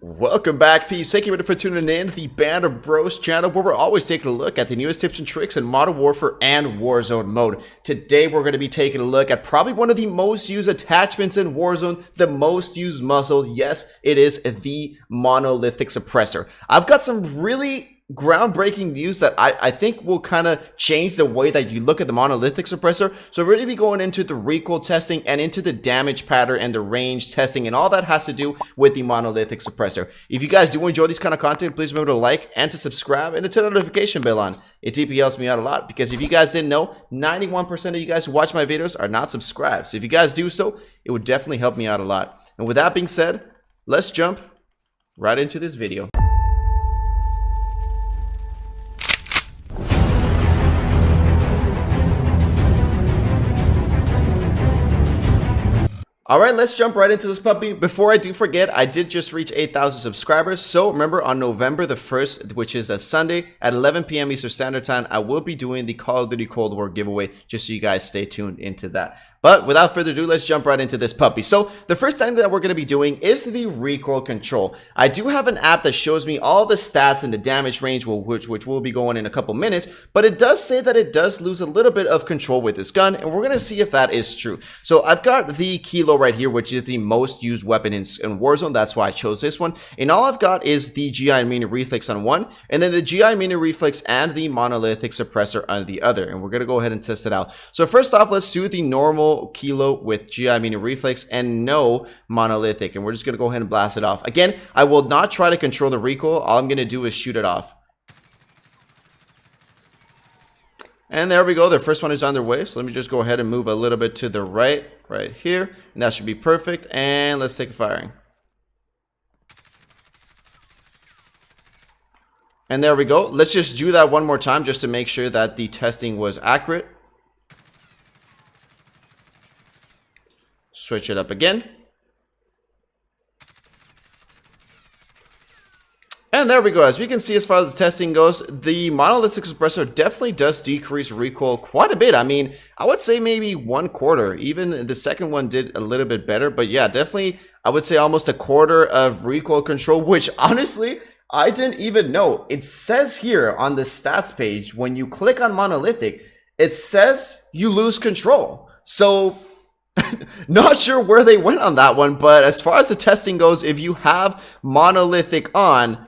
Welcome back, peeps. Thank you for tuning in to the Band of Bros channel, where we're always taking a look at the newest tips and tricks in Modern Warfare and Warzone mode. Today, we're going to be taking a look at probably one of the most used attachments in Warzone, the most used muzzle. Yes, it is the Monolithic Suppressor. I've got some really groundbreaking news that I think will kind of change the way that you look at the Monolithic Suppressor. So we're really be going into the recoil testing and into the damage pattern and the range testing and all that has to do with the Monolithic Suppressor. If you guys do enjoy this kind of content, please remember to like and to subscribe and to turn the notification bell on. It deeply helps me out a lot, because if you guys didn't know, 91% of you guys who watch my videos are not subscribed. So if you guys do so, it would definitely help me out a lot. And with that being said, let's jump right into this video. Alright, let's jump right into this puppy. Before I do forget, I did just reach 8,000 subscribers. So remember, on November the 1st, which is a Sunday at 11 p.m. Eastern Standard Time, I will be doing the Call of Duty Cold War giveaway, just so you guys stay tuned into that. But without further ado, let's jump right into this puppy. So the first thing that we're going to be doing is the Recoil Control. I do have an app that shows me all the stats and the damage range, which will be going in a couple minutes, but it does say that it does lose a little bit of control with this gun, and we're going to see if that is true. So I've got the Kilo right here, which is the most used weapon in Warzone. That's why I chose this one. And all I've got is the GI Mini Reflex on one, and then the GI Mini Reflex and the Monolithic Suppressor on the other. And we're going to go ahead and test it out. So first off, let's do the normal Kilo with GI Mini Reflex and no Monolithic. And we're just going to go ahead and blast it off. Again, I will not try to control the recoil. All I'm going to do is shoot it off. And there we go. The first one is on their way. So let me just go ahead and move a little bit to the right here. And that should be perfect. And let's take firing. And there we go. Let's just do that one more time just to make sure that the testing was accurate. Switch it up again. And there we go. As we can see, as far as the testing goes, the Monolithic Suppressor definitely does decrease recoil quite a bit. I mean, I would say maybe 1/4. Even the second one did a little bit better. But yeah, definitely, I would say almost 1/4 of recoil control, which honestly, I didn't even know. It says here on the stats page, when you click on Monolithic, it says you lose control. So not sure where they went on that one, but as far as the testing goes, if you have Monolithic on,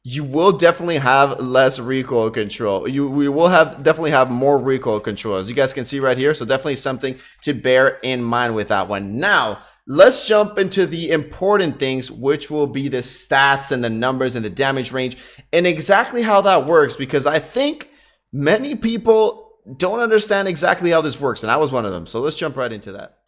you will definitely have less recoil control. We will definitely have more recoil control, as you guys can see right here. So definitely something to bear in mind with that one. Now, let's jump into the important things, which will be the stats and the numbers and the damage range and exactly how that works, because I think many people don't understand exactly how this works, and I was one of them. So let's jump right into that.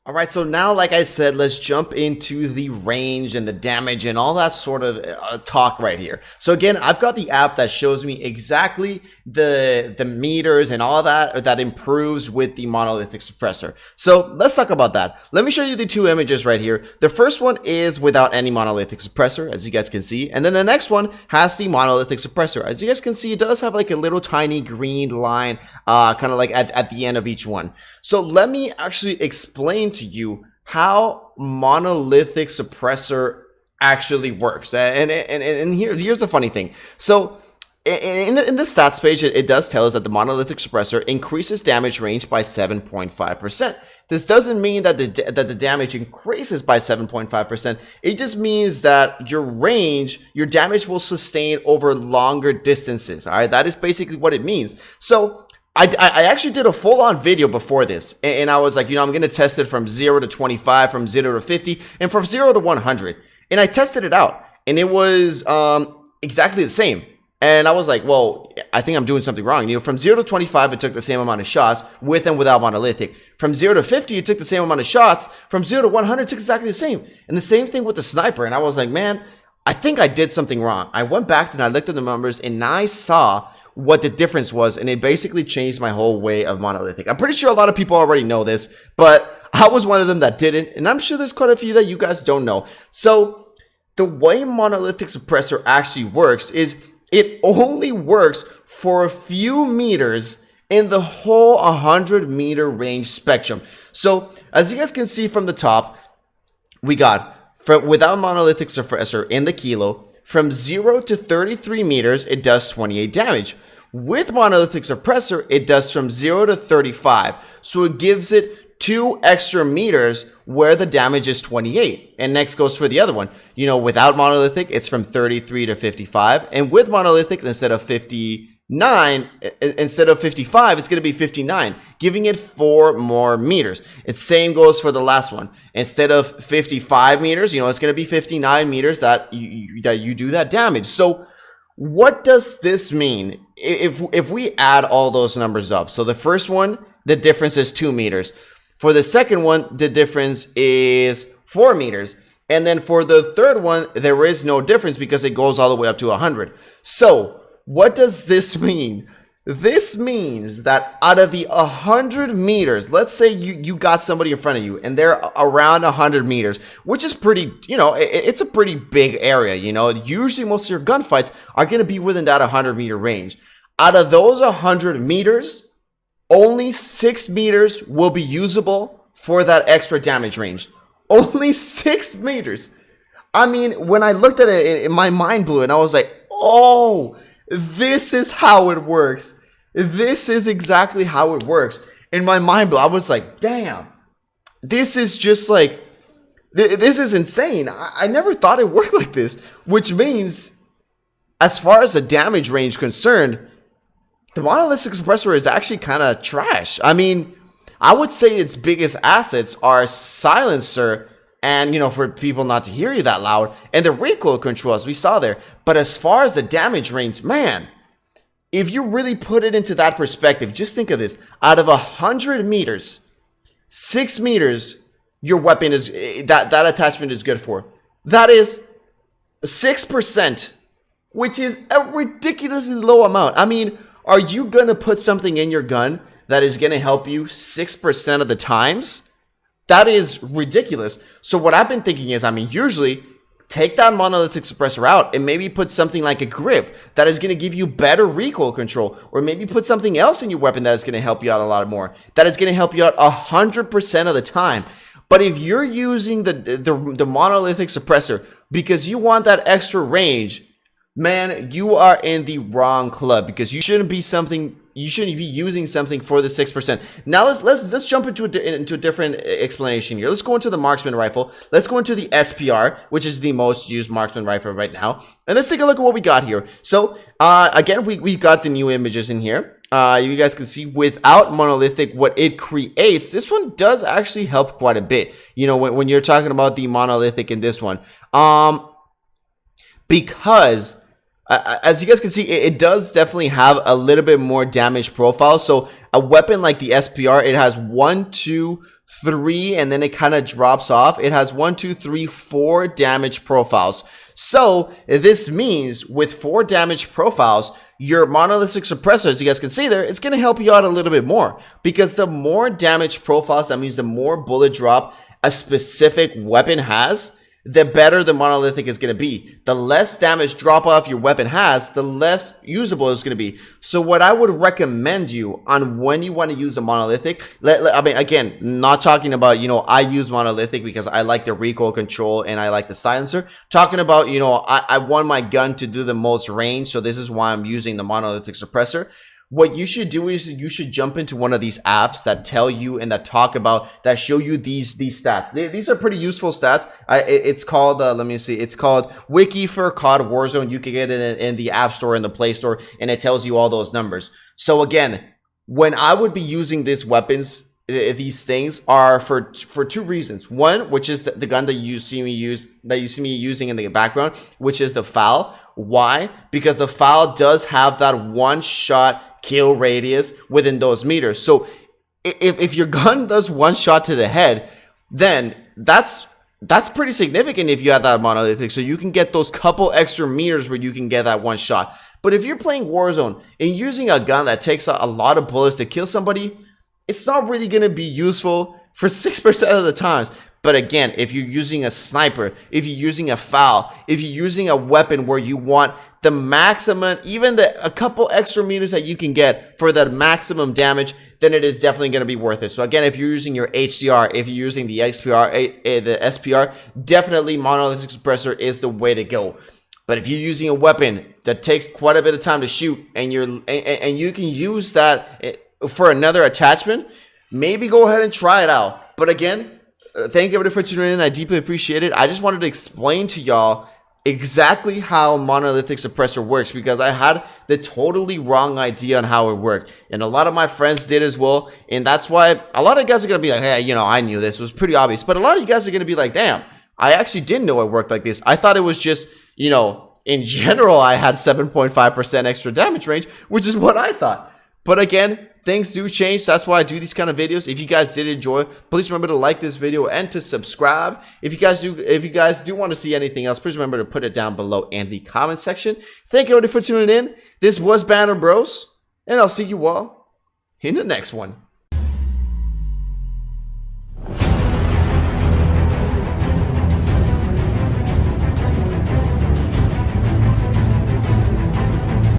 All right, so now, like I said, let's jump into the range and the damage and all that sort of talk right here. So again, I've got the app that shows me exactly the meters and all that improves with the Monolithic Suppressor. So let's talk about that. Let me show you the two images right here. The first one is without any Monolithic Suppressor, as you guys can see. And then the next one has the Monolithic Suppressor. As you guys can see, it does have like a little tiny green line kind of like at the end of each one. So let me actually explain to you how Monolithic Suppressor actually works. And here's the funny thing. So in the stats page, it does tell us that the Monolithic Suppressor increases damage range by 7.5%. This doesn't mean that the damage increases by 7.5%. It just means that your range, your damage will sustain over longer distances. All right, that is basically what it means. So I actually did a full-on video before this, and I was like, you know, I'm going to test it from 0 to 25, from 0 to 50, and from 0 to 100. And I tested it out, and it was exactly the same. And I was like, well, I think I'm doing something wrong. You know, from 0 to 25, it took the same amount of shots with and without Monolithic. From 0 to 50, it took the same amount of shots. From 0 to 100, it took exactly the same. And the same thing with the sniper. And I was like, man, I think I did something wrong. I went back and I looked at the numbers, and I saw what the difference was, and it basically changed my whole way of Monolithic. I'm pretty sure a lot of people already know this, but I was one of them that didn't, and I'm sure there's quite a few that you guys don't know. So the way Monolithic Suppressor actually works is it only works for a few meters in the whole 100-meter range spectrum. So as you guys can see from the top, we got Without Monolithic Suppressor in the kilo, from 0 to 33 meters, it does 28 damage. With Monolithic Suppressor, it does from 0 to 35. So it gives it 2 extra meters where the damage is 28. And next goes for the other one. You know, without Monolithic, it's from 33 to 55. And with Monolithic, instead of 55, it's going to be 59, giving it 4 more meters. And same goes for the last one. Instead of 55 meters, you know, it's going to be 59 meters that you do that damage. So what does this mean if we add all those numbers up? So the first one, the difference is 2 meters. For the second one, the difference is 4 meters. And then for the third one, there is no difference because it goes all the way up to 100. So what does this mean? This means that out of the 100 meters, let's say you got somebody in front of you and they're around 100 meters, which is pretty, you know, it's a pretty big area. You know, usually most of your gunfights are going to be within that 100-meter range. Out of those 100 meters, only 6 meters will be usable for that extra damage range. Only 6 meters. I mean, when I looked at it, my mind blew and I was like, oh, this is how it works. This is exactly how it works. In my mind blew. I was like, damn, this is just like, this is insane. I never thought it worked like this, which means as far as the damage range concerned, the Monolithic Suppressor is actually kind of trash. I mean, I would say its biggest assets are silencer and, you know, for people not to hear you that loud, and the recoil control, as we saw there. But as far as the damage range, man, if you really put it into that perspective, just think of this. Out of 100 meters, 6 meters, your weapon is, that attachment is good for. That is 6%, which is a ridiculously low amount. I mean, are you going to put something in your gun that is going to help you 6% of the times? That is ridiculous. So what I've been thinking is, I mean, usually take that Monolithic Suppressor out and maybe put something like a grip that is going to give you better recoil control, or maybe put something else in your weapon that is going to help you out a lot more, that is going to help you out 100% of the time. But if you're using the Monolithic Suppressor because you want that extra range, man, you are in the wrong club, because you shouldn't be using something for the 6%. Now let's jump into a different explanation here. Let's go into the marksman rifle. Let's go into the SPR, which is the most used marksman rifle right now, and let's take a look at what we got here. So again, we got the new images in here. You guys can see without Monolithic, what it creates. This one does actually help quite a bit. You know, when you're talking about the Monolithic in this one, because as you guys can see, it does definitely have a little bit more damage profile. So a weapon like the SPR, it has 1, 2, 3, and then it kind of drops off. It has 1, 2, 3, 4 damage profiles. So this means with 4 damage profiles, your Monolithic Suppressor, as you guys can see there, it's going to help you out a little bit more, because the more damage profiles, that means the more bullet drop a specific weapon has, the better the Monolithic is going to be. The less damage drop off your weapon has, the less usable it's going to be. So what I would recommend you on when you want to use a Monolithic, I mean, again, not talking about, you know, I use Monolithic because I like the recoil control and I like the silencer. Talking about, you know, I want my gun to do the most range, so this is why I'm using the Monolithic Suppressor. What you should do is you should jump into one of these apps that tell you and that talk about, that show you these stats. These are pretty useful stats. It's called, let me see, it's called Wiki for COD Warzone. You can get it in the App Store and the Play Store, and it tells you all those numbers. So again, when I would be using these weapons, these things are for 2 reasons. One, which is the gun that you see me using in the background, which is the FAL. Why? Because the FAL does have that one-shot kill radius within those meters. So if your gun does 1 shot to the head, then that's pretty significant if you have that Monolithic. So you can get those couple extra meters where you can get that 1 shot. But if you're playing Warzone and using a gun that takes a lot of bullets to kill somebody, it's not really going to be useful for 6% of the times. But again, if you're using a sniper, if you're using a FAL, if you're using a weapon where you want the maximum, even a couple extra meters that you can get for that maximum damage, then it is definitely going to be worth it. So again, if you're using your HDR, if you're using the XPR, the SPR, definitely Monolithic Suppressor is the way to go. But if you're using a weapon that takes quite a bit of time to shoot, and you can use that for another attachment, maybe go ahead and try it out. But again, thank you everybody for tuning in. I deeply appreciate it. I just wanted to explain to y'all exactly how Monolithic Suppressor works, because I had the totally wrong idea on how it worked, and a lot of my friends did as well. And that's why a lot of you guys are gonna be like, hey, you know, I knew this, it was pretty obvious. But a lot of you guys are gonna be like, damn, I actually didn't know it worked like this. I thought it was just, you know, in general I had 7.5% extra damage range, which is what I thought. But again, things do change. That's why I do these kind of videos. If you guys did enjoy, please remember to like this video and to subscribe. If you guys do want to see anything else, please remember to put it down below in the comment section. Thank you everybody for tuning in. This was Banner Bros, and I'll see you all in the next one.